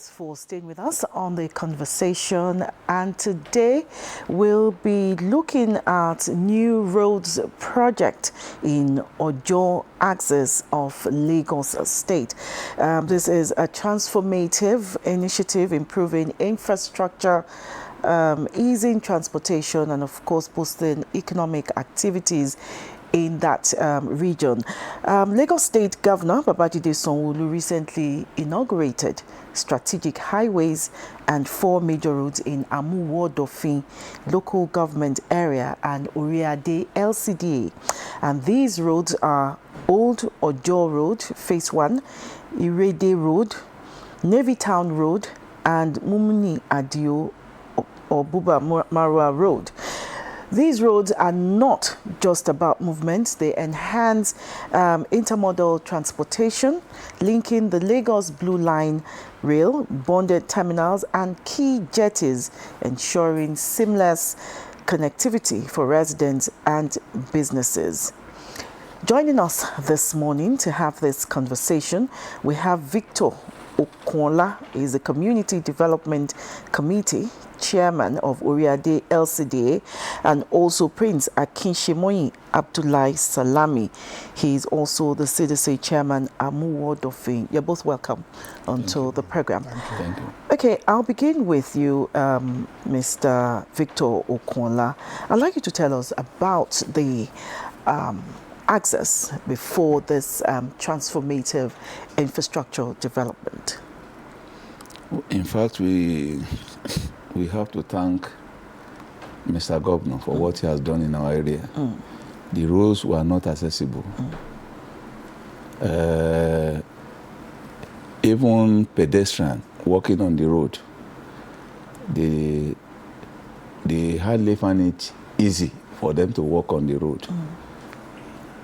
Thanks for staying with us on the conversation. And today we'll be looking at new roads project in Ojo axis of Lagos State. This is a transformative initiative improving infrastructure, easing transportation, and of course boosting economic activities in that region. Lagos State Governor Babajide Sanwo-Olu recently inaugurated strategic highways and 4 major roads in Amuwo, Odofin local government area and Oriade LCDA. And these roads are Old Ojo Road, Phase 1, Irede Road, Navy Town Road, and Mumuni Adio or Buba Marwa Road. These roads are not just about movement. They enhance intermodal transportation, linking the Lagos Blue Line rail, bonded terminals, and key jetties, ensuring seamless connectivity for residents and businesses. Joining us this morning to have this conversation, we have Victor Okunola. He is the Community Development Committee Chairman of Oriade LCDA, and also Prince Akinsemoyin Abdullah Salami. He is also the CDC Chairman Amuwo Odofin. You're both welcome onto the program. Thank you. Okay, I'll begin with you, Mr. Victor Okunola. I'd like you to tell us about the access before this transformative infrastructure development. In fact, we have to thank Mr. Governor for what he has done in our area. The roads were not accessible. Even pedestrians walking on the road, they hardly find it easy for them to walk on the road.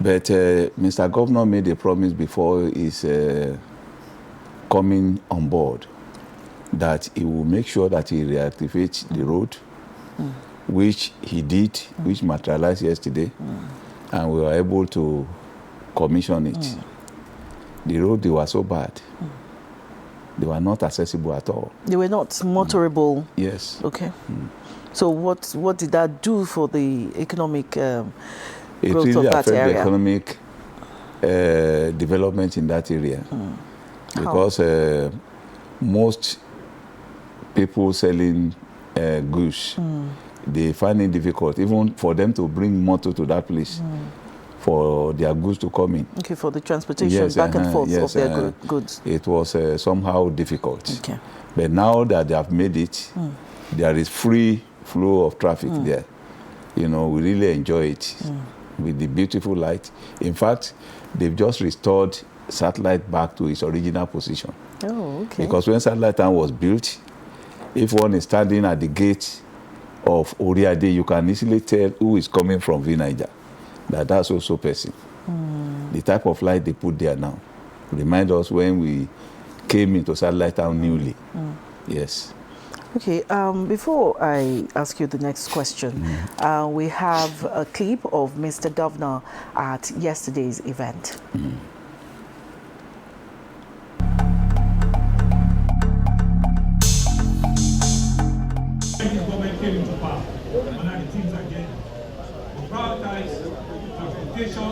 But Mr. Governor made a promise before his coming on board that he will make sure that he reactivates the road, which he did, which materialized yesterday, and we were able to commission it. The road, they were so bad. They were not accessible at all. They were not motorable? Yes. Okay. So what did that do for the economic it growth really of that affected area? the economic development in that area. Because most people selling goods, they find it difficult even for them to bring motor to that place for their goods to come in. Okay, for the transportation back and forth of their goods. It was somehow difficult. Okay. But now that they have made it, there is free flow of traffic there. You know, we really enjoy it with the beautiful light. In fact, they've just restored Satellite back to its original position. Oh, okay. Because when Satellite Town was built, if one is standing at the gate of Oriade, you can easily tell who is coming from V-Niger. That's also person. The type of light they put there now remind us when we came into Satellite Town newly. Yes. Okay, before I ask you the next question, we have a clip of Mr. Governor at yesterday's event. This government came into power, one of the things again, we prioritize transportation,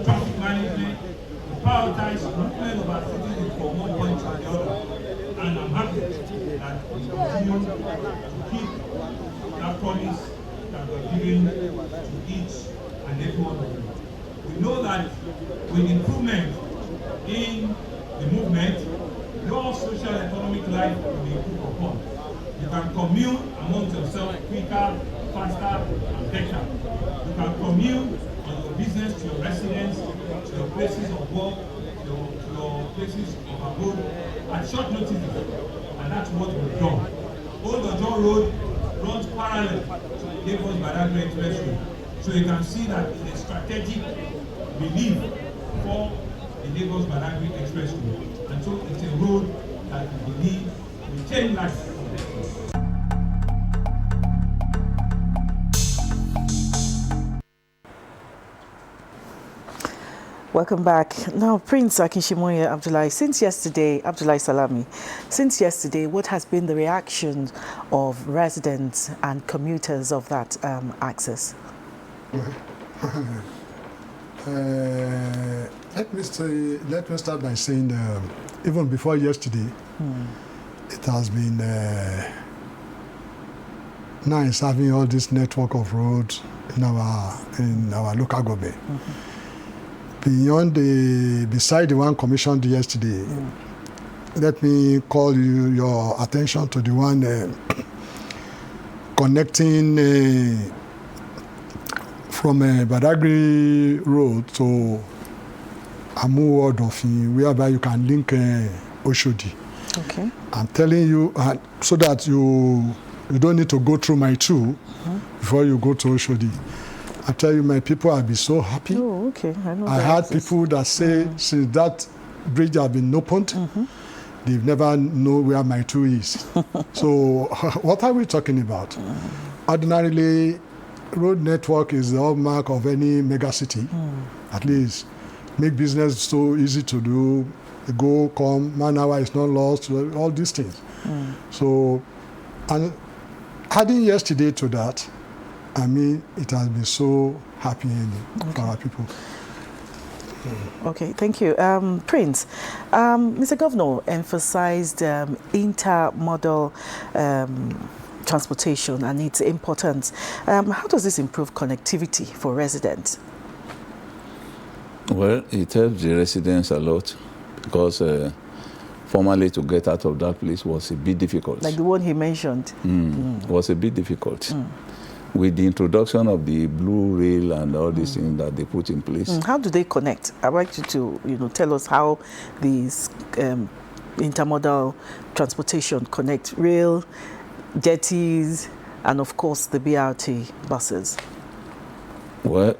traffic management, we prioritize movement of our citizens from one point to the other. And I'm happy that we continue to keep that promise that we're giving to each and every one of you. We know that with improvement in the movement, your social and economic life will be improved upon. You can commute amongst yourself quicker, faster, and better. You can commute on your business to your residence, to your places of work, to your places of abode at short notice, and that's what we've done. Old Ojo Road runs parallel to the Lagos Badagry Expressway, so you can see that it's a strategic relief for the Lagos Badagry Expressway, and so it's a road that we believe will change life. Welcome back. Now, Prince Akinsemoyin Abdullah, since yesterday, Abdullah Salami, since yesterday, what has been the reaction of residents and commuters of that access? Let me start by saying, even before yesterday, it has been nice having all this network of roads in our local government. Beside the one commissioned yesterday, let me call your attention to the one connecting from Badagry Road to Amuwo, Odofin, whereby you can link Oshodi. Okay. I'm telling you, so that you don't need to go through my two before you go to Oshodi. I tell you, my people have been so happy. Oh, okay. I had people that say since that bridge has been opened, they've never know where my two is. So what are we talking about? Ordinarily, road network is the hallmark of any mega city. At least make business so easy to do. Go, come, man hour is not lost, all these things. So, and adding yesterday to that, I mean, it has been so happy for our people. Okay, thank you. Prince, Mr. Governor emphasized intermodal transportation and its importance. How does this improve connectivity for residents? Well, it helps the residents a lot because formerly to get out of that place was a bit difficult. Like the one he mentioned. Was a bit difficult. With the introduction of the blue rail and all these things that they put in place. How do they connect? I'd like you to tell us how these intermodal transportation connect: rail, jetties, and of course the BRT buses. Well,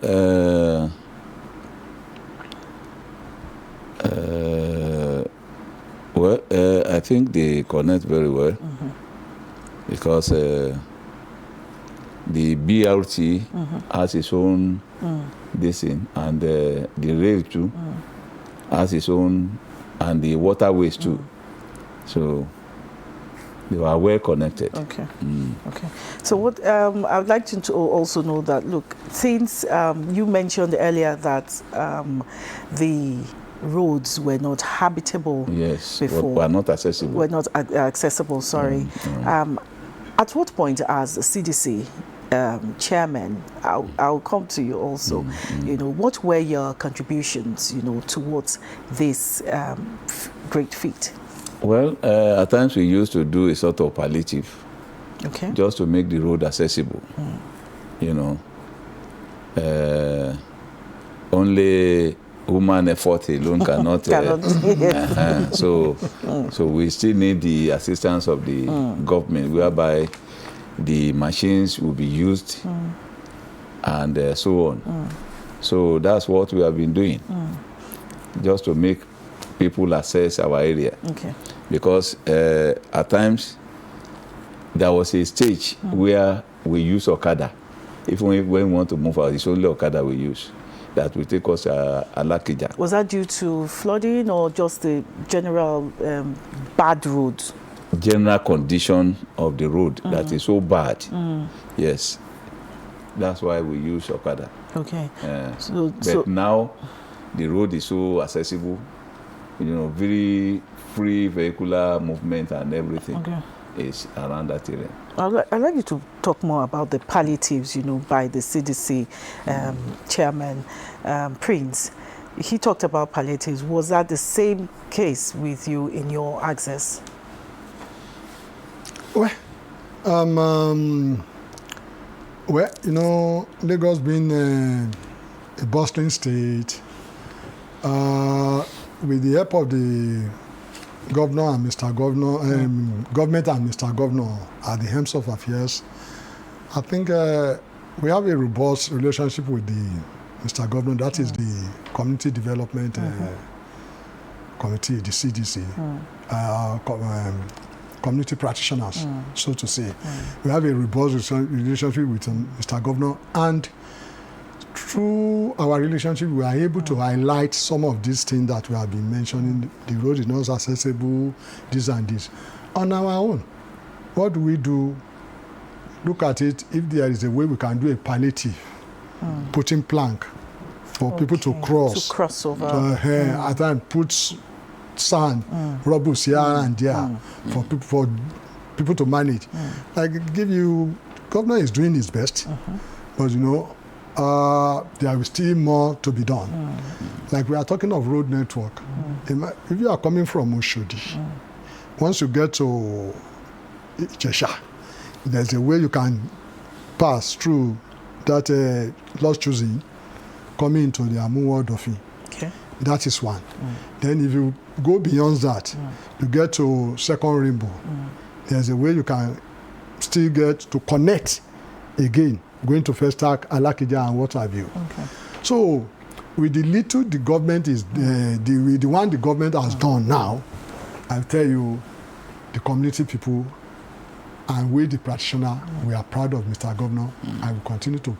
I think they connect very well because the BRT has its own this thing, and the rail too has its own, and the waterways too. So they are well connected. Okay. Okay. So what I would like you to also know that, look, since you mentioned earlier that the roads were not habitable before. Were not accessible. Were not accessible, sorry. At what point as a CDC chairman, I'll come to you also, what were your contributions, towards this great feat? Well, at times we used to do a sort of palliative, just to make the road accessible. Only human effort alone cannot. So we still need the assistance of the government, whereby the machines will be used and so on. So that's what we have been doing, just to make people access our area. Because at times there was a stage where we use Okada. Even when we want to move out, it's only Okada we use. That will take us Alakija. Was that due to flooding or just the general bad road? General condition of the road that is so bad. Yes, that's why we use Okada. Okay. But now the road is so accessible, very free vehicular movement and everything is around that area. I'd like you to talk more about the palliatives, by the CDC chairman, Prince. He talked about palliatives. Was that the same case with you in your access? Well, Lagos being a bustling state, with the help of the governor and Mr. Governor, government and Mr. Governor at the helms of affairs, I think we have a robust relationship with the Mr. Governor. That is the Community Development Committee, the CDC, community practitioners, so to say. We have a robust relationship with Mr. Governor, and through our relationship, we are able to highlight some of these things that we have been mentioning. The road is not accessible, this and this. On our own, what do we do? Look at it, if there is a way we can do a palliative, putting plank for people to cross. To cross over. At times, put sand, rubbles here and there for people to manage. Like, governor is doing his best, but you know, there is still more to be done. Like, we are talking of road network. If you are coming from Oshodi, once you get to Ijesha, there's a way you can pass through that Lost Choosing, coming into the Amuwo Odofin. Okay. That is one. Then if you go beyond that, you get to Second Rainbow. There's a way you can still get to connect again, going to Festac, Alakija, and what have you. Okay. So, with the little the government is, the one the government has done now, I'll tell you, the community people and we, the practitioner, we are proud of Mr. Governor, and we continue to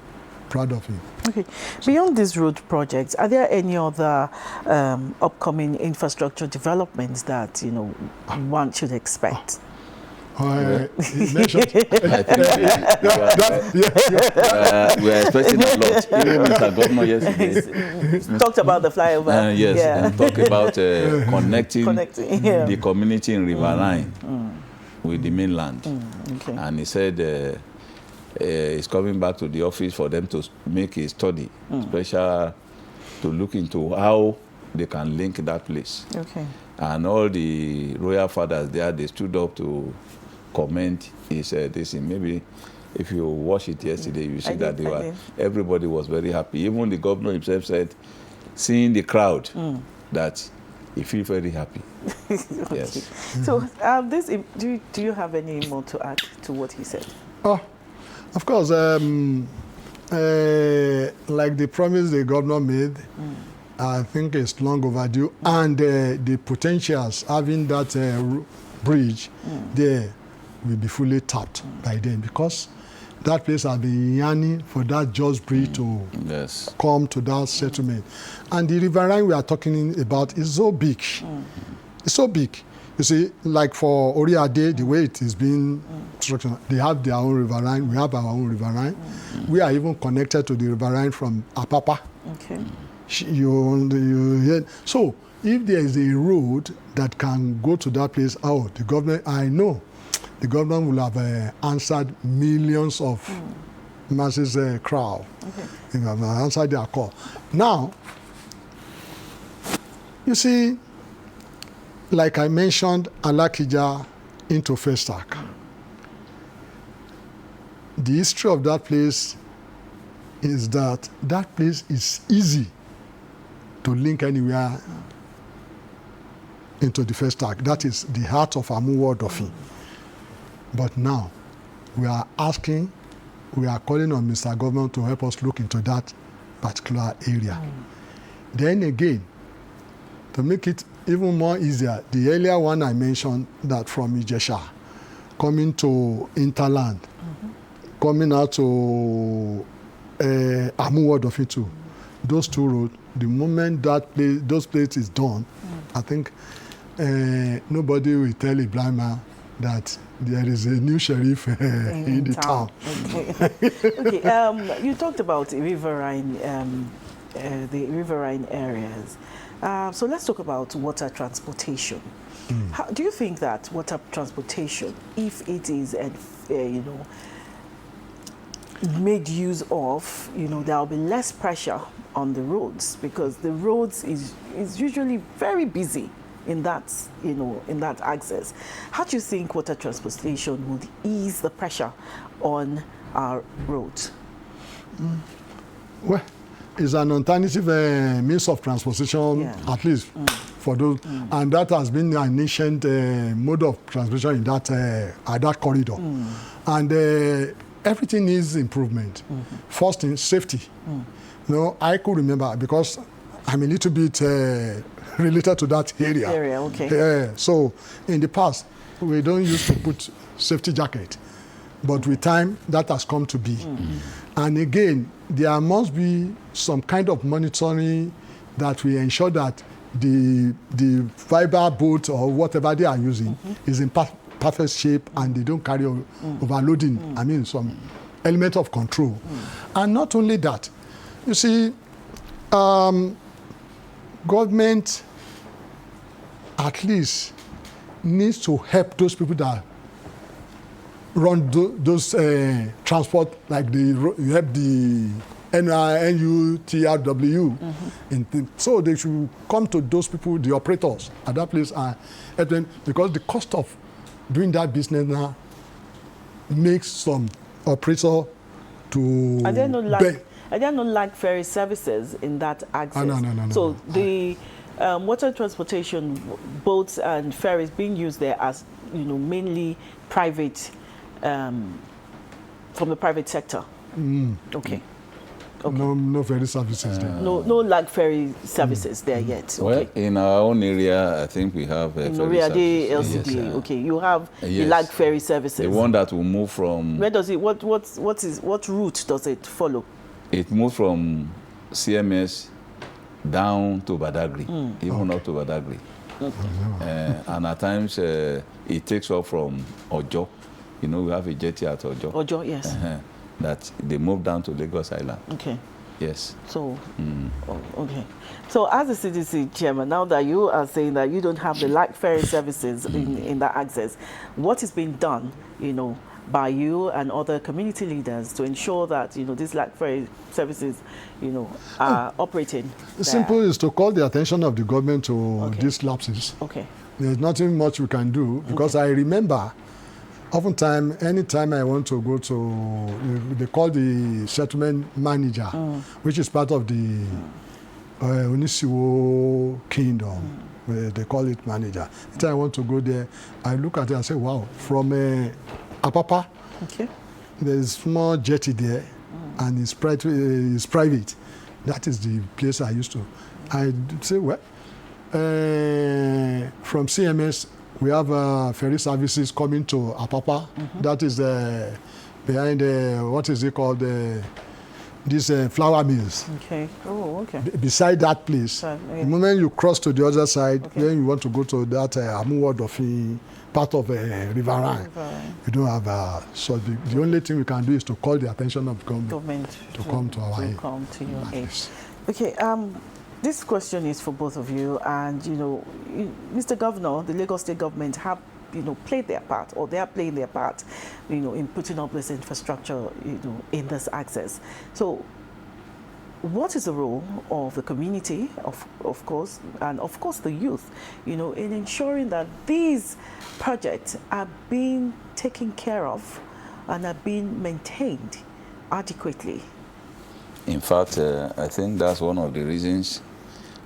proud of him. Okay. Beyond these road projects, are there any other upcoming infrastructure developments that, you know, one should expect? We are expecting a lot. Even Mr. Governor yesterday talked about the flyover. Yes, and talk about connecting the community in Riverine with the mainland. Okay. And he said he's coming back to the office for them to make a study, special to look into how they can link that place. Okay. And all the royal fathers there, they stood up to comment. He said this, maybe if you watch it yesterday, you see that everybody was very happy. Even the governor himself said, seeing the crowd, that he feel very happy. Okay. Yes. So, do you have any more to add to what he said? Oh, of course. Like the promise the governor made, I think it's long overdue, and the potentials having that bridge there will be fully tapped by then, because that place has been yearning for that just bridge to come to that settlement. And the riverine we are talking about is so big. It's so big. You see, like for Oriade, the way it is being structured, they have their own riverine, we have our own riverine. We are even connected to the riverine from Apapa. Okay. So, if there is a road that can go to that place, the government, I know, the government will have answered millions of masses crowd. Okay. Have answered their call. Now, you see, like I mentioned, Alakija into Festac. The history of that place is that place is easy to link anywhere into the Festac. That is the heart of Amuwo Odofin. But now, we are calling on Mr. Governor to help us look into that particular area. Then again, to make it even more easier, the earlier one I mentioned, that from Ijesha, coming to Interland, coming out to Amuwo Odofin too, those two roads, the moment those places is done, I think nobody will tell a blind man that there is a new sheriff in the town. Okay. Okay. You talked about riverine, the riverine areas. So let's talk about water transportation. How, do you think that water transportation, if it is, made use of, there will be less pressure on the roads, because the roads is usually very busy in that, in that access. How do you think water transportation would ease the pressure on our roads? Well, it's an alternative means of transportation, at least for those, and that has been an ancient mode of transportation in that at that corridor, and everything needs improvement. First thing, safety. I could remember, because I'm a little bit related to that area. Okay. So in the past, we don't used to put safety jacket, but with time that has come to be. And again, there must be some kind of monitoring that will ensure that the fiber boat or whatever they are using is in perfect shape and they don't carry overloading. I mean, some element of control. And not only that, you see, government at least needs to help those people that run those transport, like you help the NUTRW. So they should come to those people, the operators at that place, and help them, because the cost of doing that business now makes some operator to. Are there no like ferry services in that access? No. So the water transportation boats and ferries being used there as mainly private, from the private sector. Okay. No ferry services there. No like ferry services there yet. Well, Okay. in our own area, I think we have ferry Oriade, services. LCDA. Yes, Okay, you have the yes. like ferry services. The one that will move from. Where does it? What route does it follow? It moves from CMS down to Badagry, even up to Badagry. And at times it takes off from Ojo. We have a jetty at Ojo. Ojo, yes. That they move down to Lagos Island. Okay. Yes. So, okay. So as a CDC chairman, now that you are saying that you don't have the like ferry services in that access, what is being done, by you and other community leaders to ensure that, these like ferry services, are operating The simple is to call the attention of the government to these lapses. Okay. There's nothing much we can do, because I remember oftentimes, anytime I want to go to, they call the settlement manager, which is part of the Onisiwo kingdom. They call it manager. Anytime I want to go there, I look at it and say, wow, from Apapa, there's small jetty there, and it's private. That is the place I used to. I say, well, from CMS, we have ferry services coming to Apapa. That is behind what is it called? These flour mills. Okay. Oh, okay. Beside that place. The moment you cross to the other side, then you want to go to that Amuwo Odofin, part of Riverine. You don't have so the only thing we can do is to call the attention of government to come to our aid. Come to your aid. Okay. This question is for both of you, and Mr. Governor, the Lagos State government have played their part, or they are playing their part, in putting up this infrastructure, in this access. So, what is the role of the community, of course, and of course the youth, in ensuring that these projects are being taken care of and are being maintained adequately? In fact, I think that's one of the reasons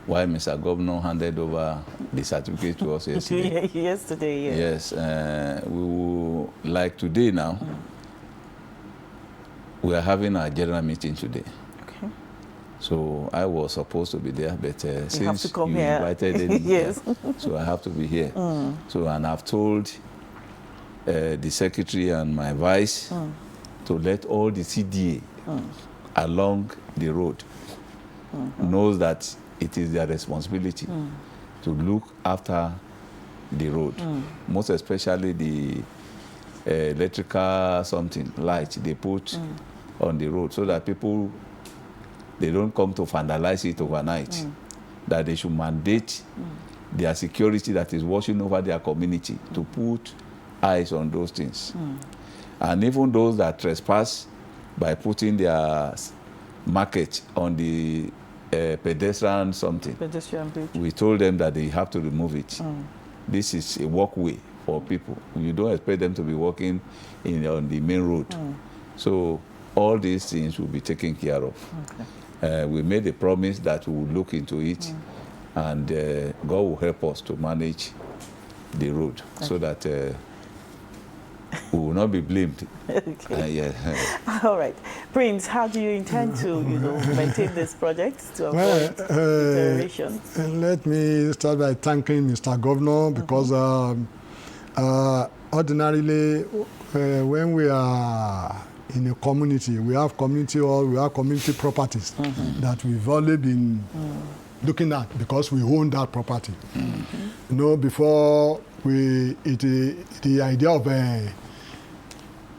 why Mr. Governor handed over the certificate to us yesterday. Yesterday, yes. Yes, we will, like today now, we are having our general meeting today. Okay. So I was supposed to be there, but since have to come you here. invited me, Yes. so I have to be here. So, and I've told the secretary and my vice to let all the CDA along the road knows that it is their responsibility to look after the road, most especially the electrical light they put on the road, so that people, they don't come to vandalize it overnight, that they should mandate their security that is watching over their community to put eyes on those things. And even those that trespass by putting their market on the pedestrian bridge. We told them that they have to remove it. This is a walkway for people. You don't expect them to be walking on the main road. So all these things will be taken care of. We made a promise that we will look into it, and God will help us to manage the road so that we will not be blamed. All right. Prince, how do you intend to, maintain this project to avoid deterioration? Let me start by thanking Mr. Governor, because ordinarily when we are in a community. We have community hall, we have community properties that we've only been looking at because we own that property. You know, before the idea of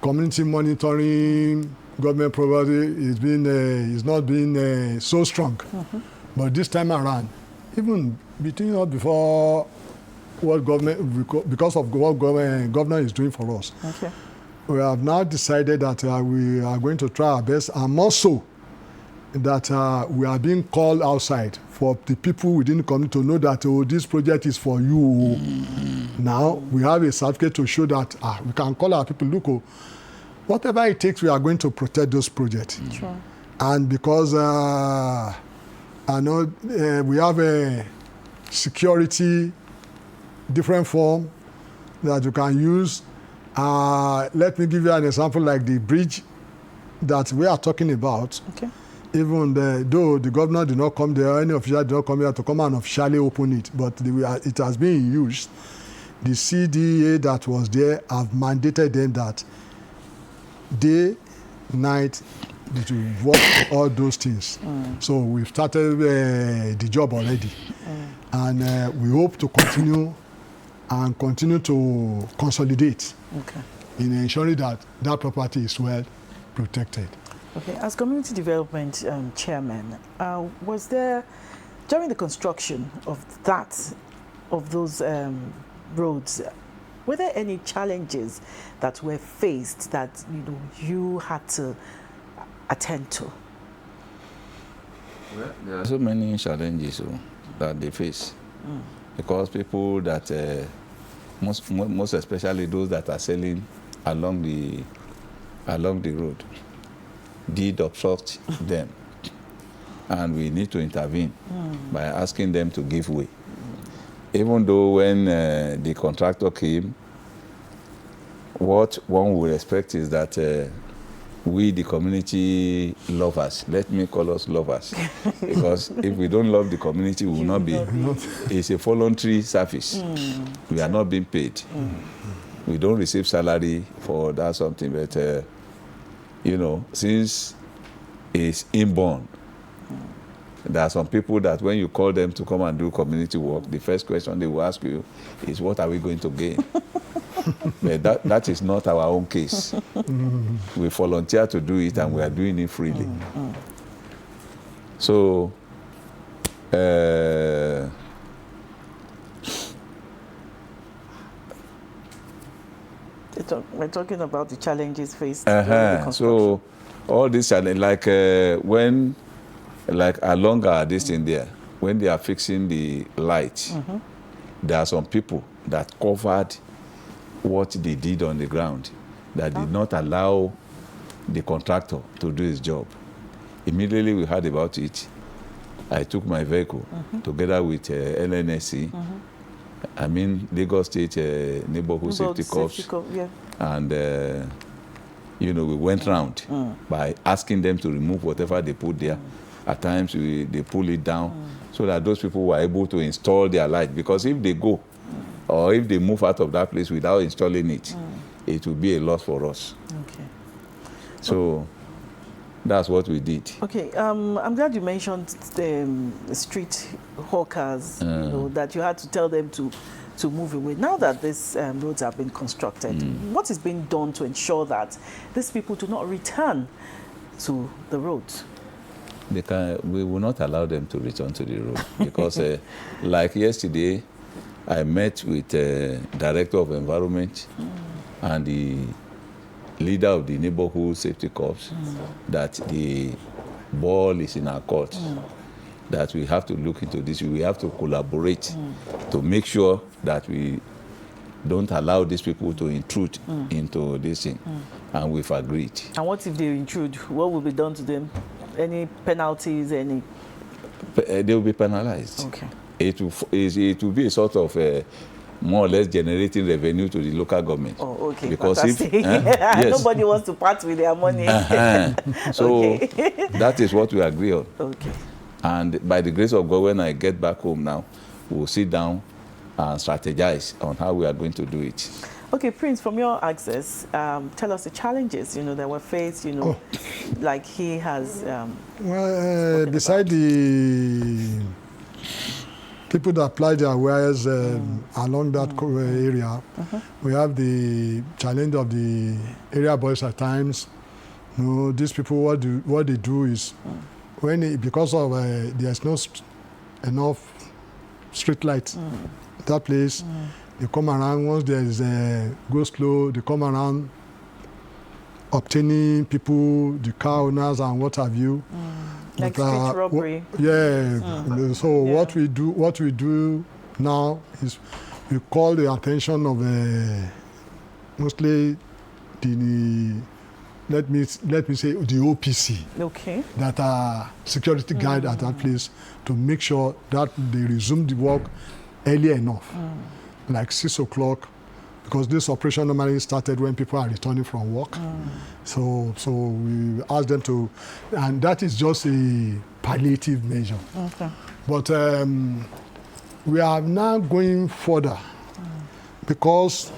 community monitoring government property is not being so strong. But this time around, even between us before what government, because of what governor is doing for us, we have now decided that we are going to try our best, and more so that we are being called outside for the people within the community to know that this project is for you. Now we have a certificate to show that we can call our people, look, whatever it takes, we are going to protect those projects. Sure. And because I know we have a security different form that you can use. Let me give you an example, like the bridge that we are talking about. Okay. Even though the governor did not come there, any official did not come here to come and officially open it, but it has been used. The CDA that was there have mandated them that day, night, they will work all those things. So we've started the job already. And we hope to continue to consolidate in ensuring that that property is well protected. Okay, as community development chairman, was there, during the construction of those roads, were there any challenges that were faced that you had to attend to? Well, there are so many challenges that they face because people that most especially those that are selling along the road did obstruct them, and we need to intervene by asking them to give way. Even though when the contractor came, what one would expect is that we, the community lovers, let me call us lovers, because if we don't love the community, we will not be. It's a voluntary service. We are not being paid. We don't receive salary for that something, but since it's inborn, there are some people that when you call them to come and do community work, the first question they will ask you is, what are we going to gain? But that is not our own case. We volunteer to do it, and we are doing it freely. So, we're talking about the challenges faced during the construction. So, all these challenges, like along this thing there, when they are fixing the lights, there are some people that covered what they did on the ground that did not allow the contractor to do his job. Immediately we heard about it, I took my vehicle together with LNSC, I mean Lagos State Neighborhood Safety Corps, and we went round by asking them to remove whatever they put there. At times they pull it down so that those people were able to install their light, because if they go or if they move out of that place without installing it, it will be a loss for us. Okay. So that's what we did. Okay, I'm glad you mentioned the street hawkers, that you had to tell them to move away. Now that these roads have been constructed, what is being done to ensure that these people do not return to the roads? We will not allow them to return to the road because, like yesterday, I met with the Director of Environment and the leader of the Neighborhood Safety Corps, that the ball is in our court, that we have to look into this. We have to collaborate to make sure that we don't allow these people to intrude into this thing. And we've agreed. And what if they intrude? What will be done to them? Any penalties? They will be penalized. Okay. It will be a sort of more or less generating revenue to the local government. Oh, okay. Because yes. Nobody wants to part with their money. So that is what we agree on. Okay. And by the grace of God, when I get back home now, we'll sit down and strategize on how we are going to do it. Okay, Prince, from your access, tell us the challenges, that were faced, like he has... well, beside the people that apply their wares along that area, we have the challenge of the area boys at times. These people, what they do is, because of there's no enough street lights, that place, they come around. Once there is a go slow, they come around obtaining people, the car owners and what have you. Like street robbery. So what we do now is we call the attention of mostly the let me say the OPC. Okay. That are security guard at that place to make sure that they resume the work early enough, like 6 o'clock, because this operation normally started when people are returning from work. So we ask them to, and that is just a palliative measure. Okay. But we are now going further because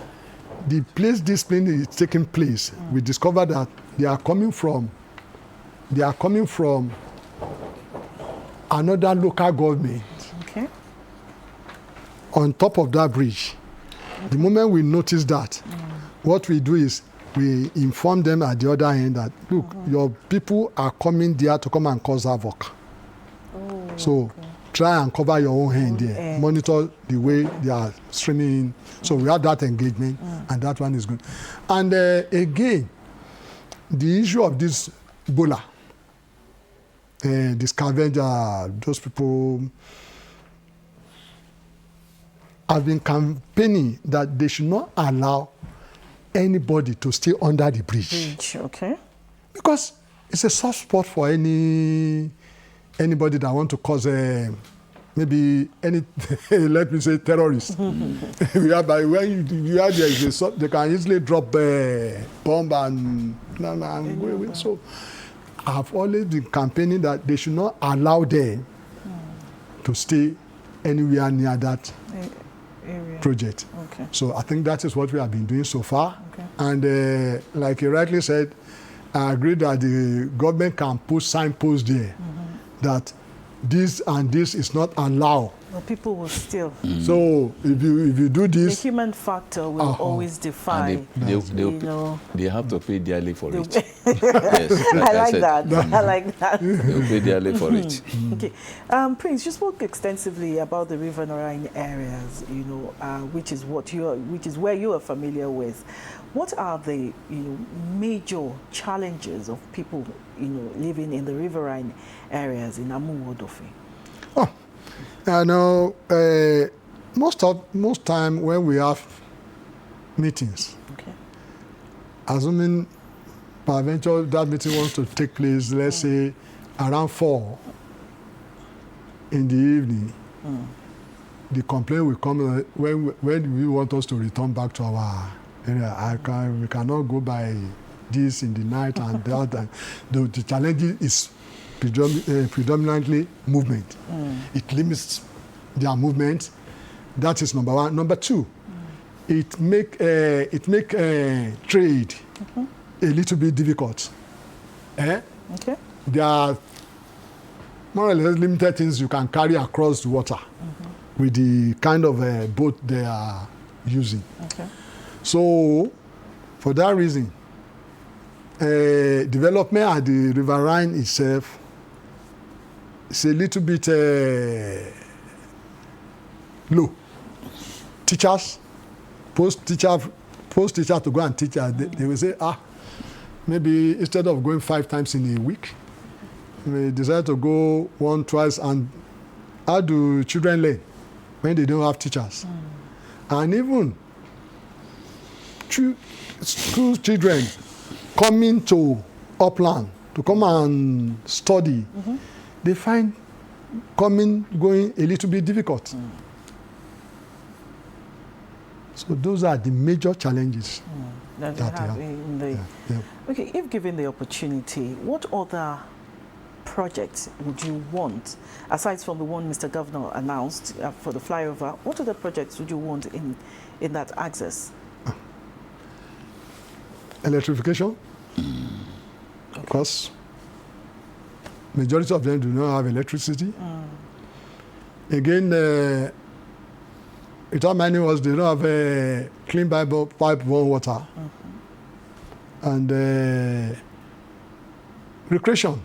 the place discipline is taking place. We discovered that they are coming from another local government. Okay. On top of that bridge. The moment we notice that, what we do is we inform them at the other end that, look, your people are coming there to come and cause havoc. So try and cover your own hand there. Monitor the way they are streaming in. So we have that engagement, and that one is good. And again, the issue of this Ebola, the scavenger, those people have been campaigning that they should not allow anybody to stay under the bridge. Okay. Because it's a soft spot for anybody that want to cause maybe any, let me say, terrorists. Whereby when you are there, they can easily drop a bomb and go away. So I've always been campaigning that they should not allow them to stay anywhere near that area. Project. Okay. So I think that is what we have been doing so far. Okay. And like you rightly said, I agree that the government can put signposts there that this and this is not allowed. Well, people will still. So if you do this, the human factor will always defy. They have to pay dearly for it. Yes, I like that. I like that. They'll pay dearly for it. Okay, Prince, you spoke extensively about the riverine areas, which is where you are familiar with. What are the major challenges of people living in the riverine areas in Amuwo, Odofin? I know most time when we have meetings, assuming peradventure that meeting wants to take place, let's say around 4 in the evening, the complaint will come when we want us to return back to our area. We cannot go by this in the night and that. And the challenge is predominantly movement. It limits their movement. That is number one. Number two, it make trade a little bit difficult. Okay. There are more or less limited things you can carry across the water with the kind of boat they are using. Okay. So, for that reason, development at the riverine itself is a little bit low. Teachers, post teacher to go and teach, they will say, maybe instead of going 5 times in a week, we decide to go 1, twice. And how do children learn when they don't have teachers? And even school children coming to upland to come and study, they find going a little bit difficult. So those are the major challenges that they have in the... Okay, if given the opportunity, what other projects would you want, aside from the one Mr. Governor announced for the flyover, what other projects would you want in that access? electrification, because majority of them do not have electricity. Again, without many was they don't have a clean pipe water. And recreation.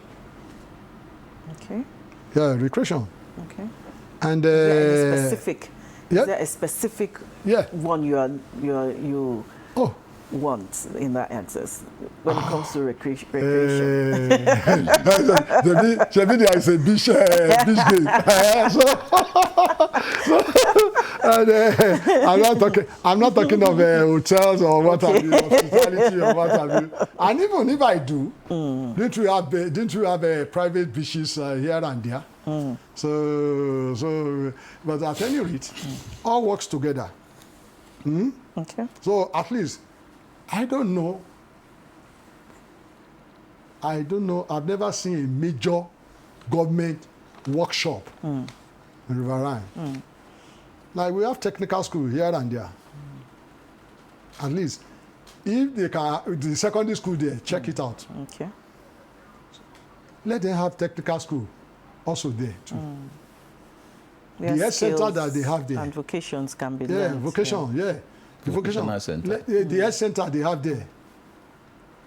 Okay. Yeah, recreation. Okay. And is there any specific? Yeah. Is there a specific one you want in that access when it comes to recreation? There is a beach gate. And, I'm not talking of hotels or what have you, hospitality or what have you. And even if I do, didn't you have private beaches here and there? So, but at any rate, all works together. Okay. So at least, I don't know. I've never seen a major government workshop in Riverine. Like we have technical school here and there. At least, if they can, the secondary school there, check it out. Okay. Let them have technical school also there too. The Their health center skills that they have there. and vocations can be Yeah, learned. vocation, yeah. The Vocational center. The health center they have there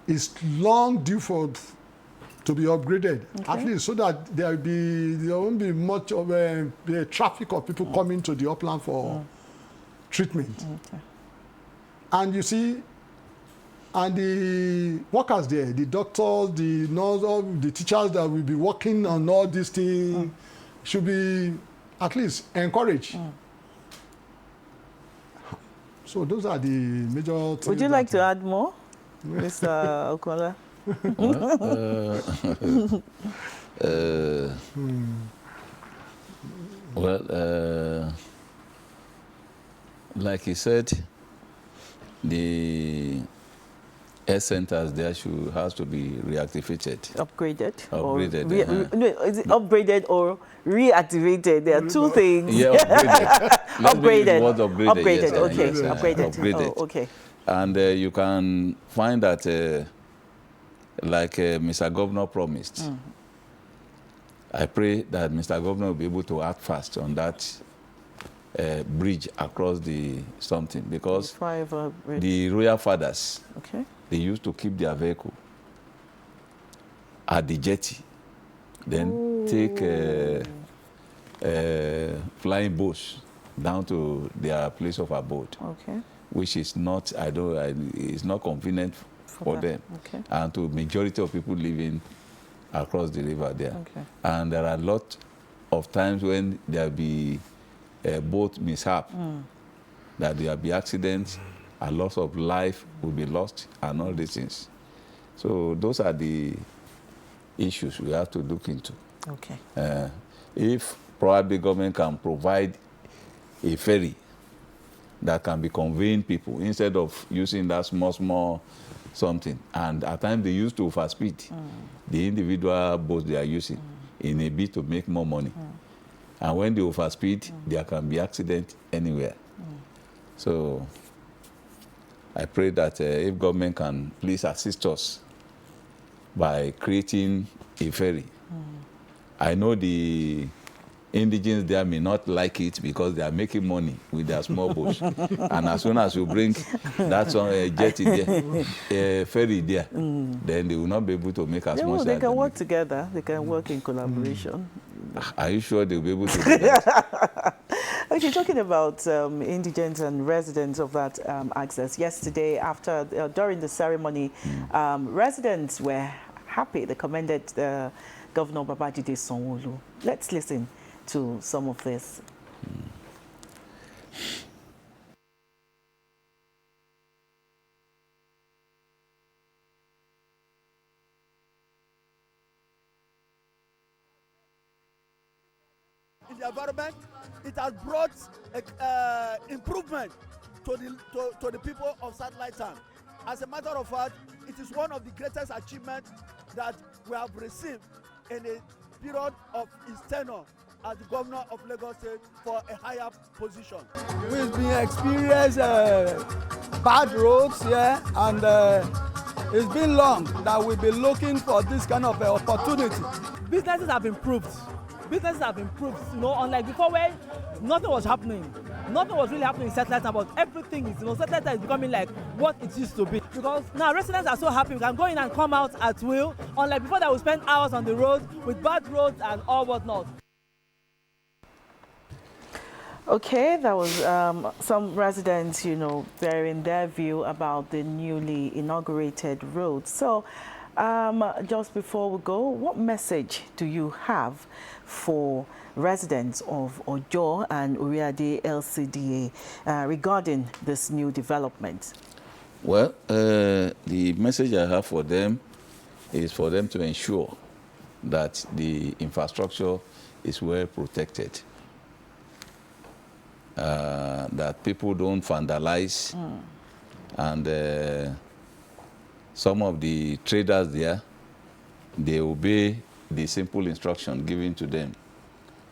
is long due to be upgraded. Okay. At least so that there won't be much of a traffic of people coming to the upland for treatment. Okay. And you see, and the workers there, the doctors, the nurses, the teachers that will be working on all these things should be at least encouraged. So those are the major things. Would you like to add more, Mr. Okunola? Well, like he said, the health centers there has to be reactivated. Upgraded? Upgraded, No, is it upgraded or reactivated? There are two things. Yeah, upgraded. Upgraded. Yes, Okay. yes, Upgraded. upgraded. Oh, okay. And you can find that, like Mr. Governor promised, I pray that Mr. Governor will be able to act fast on that bridge across the something, because the royal fathers, they used to keep their vehicle at the jetty, then take flying boats down to their place of abode, which is not, it's not convenient for them, and to majority of people living across the river there. And there are a lot of times when there will be boat mishap, that there will be accidents, a loss of life will be lost, and all these things. So those are the issues we have to look into. If probably government can provide a ferry that can be conveying people instead of using that small something, and at times they used to overspeed the individual boats they are using in a bid to make more money. And when they overspeed, there can be accident anywhere. So I pray that if government can please assist us by creating a ferry. I know the indigenes there may not like it because they are making money with their small boats. And as soon as you bring that jetty there, ferry there, then they will not be able to make as much. They can work together. They can work in collaboration. Are you sure they'll be able to do that? Okay, talking about indigents and residents of that access. Yesterday, during the ceremony, residents were happy. They commended Governor Babajide Sanwo-Olu. Let's listen to some of this. In the environment, it has brought improvement to the people of Satellite Town. As a matter of fact, it is one of the greatest achievements that we have received in a period of his tenure as the governor of Lagos State for a higher position. We've been experiencing bad roads here, and It's been long that we've been looking for this kind of opportunity. Businesses have improved. Businesses have improved, you know, unlike before where nothing was happening. Nothing was really happening in satellite town, but everything is, you know, satellite town is becoming like what it used to be. Because now residents are so happy, we can go in and come out at will, unlike before that we spend hours on the road with bad roads and all whatnot. Okay, that was some residents, you know, bearing their view about the newly inaugurated road. So, just before we go, what message do you have for residents of Ojo and Oriade LCDA regarding this new development? Well, the message I have for them is for them to ensure that the infrastructure is well protected. That people don't vandalize, and some of the traders there, they obey the simple instruction given to them.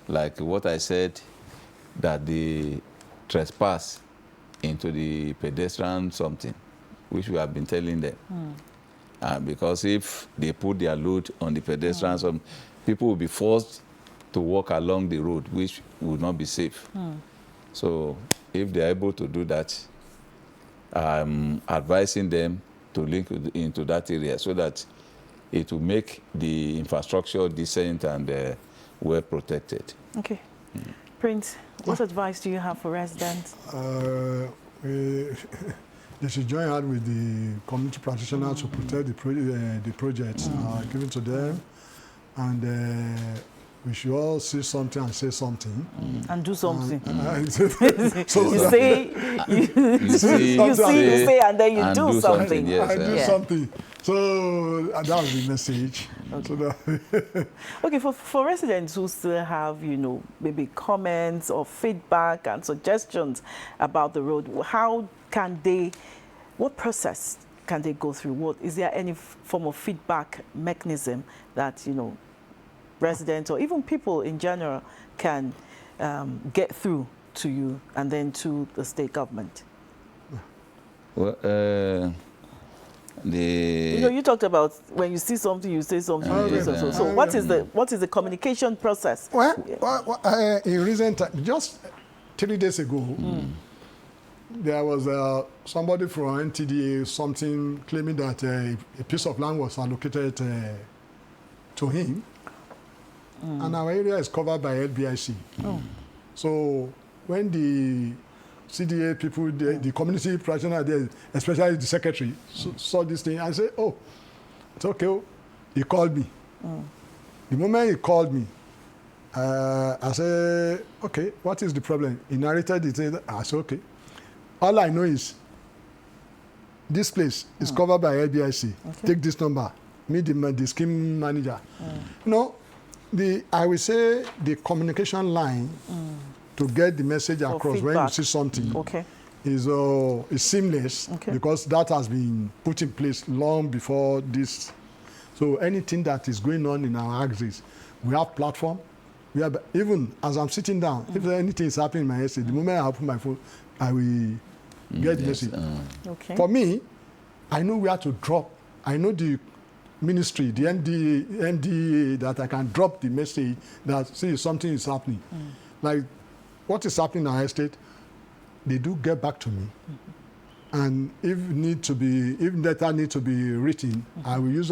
Like what I said, that they trespass into the pedestrian something, which we have been telling them. Because if they put their load on the pedestrian, people will be forced to walk along the road, which would not be safe. So if they are able to do that, I'm advising them to link into that area so that it will make the infrastructure decent and well protected. Okay. Prince, what advice do you have for residents? They should join out with the community practitioners to protect the projects given to them, and we should all see something and say something. And do something. So you say, you say, and then you do something. Yes, do something. So that was the message. Okay. So okay, for residents who still have, you know, maybe comments or feedback and suggestions about the road, how can they, what process can they go through? Is there any form of feedback mechanism that, you know, residents or even people in general can get through to you and then to the state government? Well, you know, you talked about when you see something, you say something. So what is the communication process? Well, in recent time, just 3 days ago, there was somebody from NTDA something claiming that a piece of land was allocated to him. And our area is covered by LBIC. So when the CDA people, the community practitioner there, especially the secretary, saw this thing, I said, oh, it's okay. He called me. The moment he called me, I said, okay, what is the problem? He narrated it. I said, okay. All I know is this place is covered by LBIC. Okay. Take this number. Meet the scheme manager. You know, I will say the communication line to get the message across when you see something is seamless because that has been put in place long before this. So anything that is going on in our axis, we have platform. We have, even as I'm sitting down, if anything is happening in my essay, the moment I open my phone, I will get the message. For me, I know where to drop. I know the ministry, the MD that I can drop the message that see something is happening. Like what is happening in our estate, they do get back to me. And if letter need to be written, I will use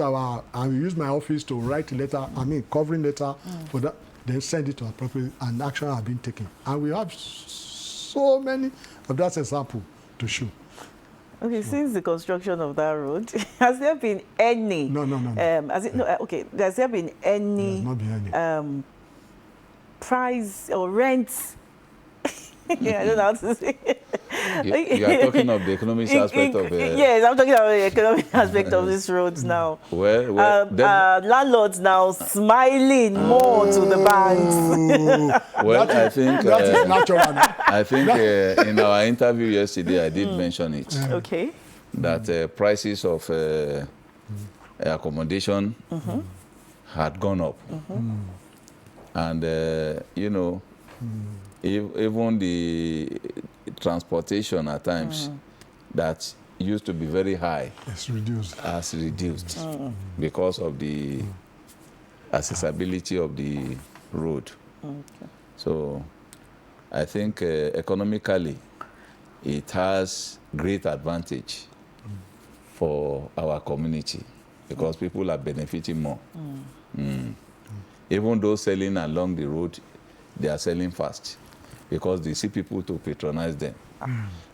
my office to write a letter, covering letter for that, then send it to appropriate, and action have been taken. And we have so many of that example to show. Okay, since the construction of that road, has there been any? No. Has there been any? Not been any. Price or rent? I don't know how to say. You are talking of the economic aspect of it. Yes, I'm talking about the economic aspect of these roads now. Landlords now smiling more to the banks. Well, I think that is natural. I think in our interview yesterday, I did mention it. Okay. That prices of accommodation had gone up, and you know, even the transportation at times, that used to be very high It's reduced. has reduced because of the accessibility of the road. Okay. So I think economically it has great advantage for our community because people are benefiting more. Even those selling along the road, they are selling fast because they see people to patronize them.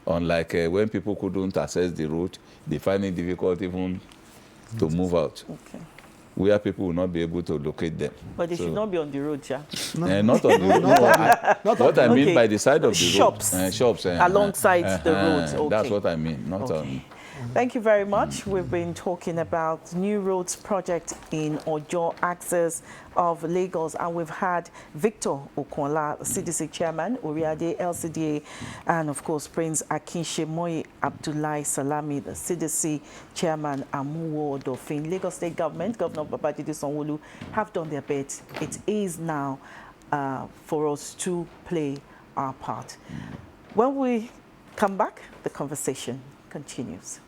Unlike when people couldn't access the road, they find it difficult even to move out, Okay. where people will not be able to locate them. But they should not be on the road, yeah. Not on the road. What I mean Okay. by the side of the Shops. road. Shops. Alongside the road. That's Okay. what I mean. Not Okay. on. Thank you very much. We've been talking about new roads project in Ojo Access of Lagos, and we've had Victor Okunola, CDC chairman, Oriade, LCDA, and of course Prince Akinsemoyin Abdullah Salami, the CDC chairman, Amuwo Odofin. Lagos State Government, Governor Babajide Sanwo-Olu have done their bit. It is now for us to play our part. When we come back, the conversation continues.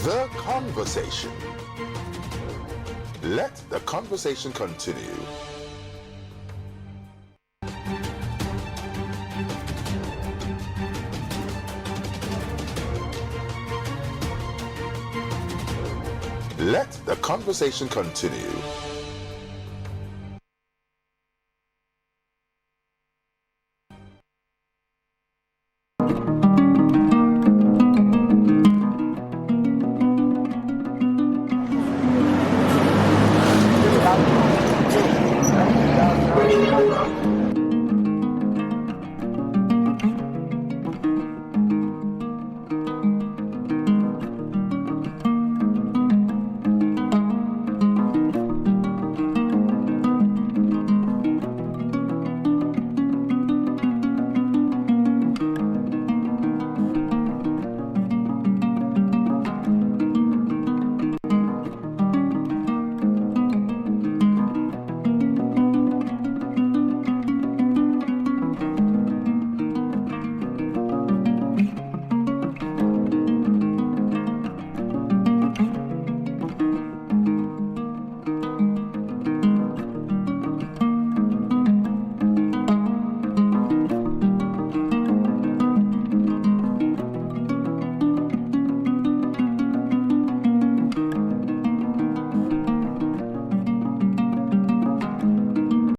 The conversation. Let the conversation continue. Let the conversation continue.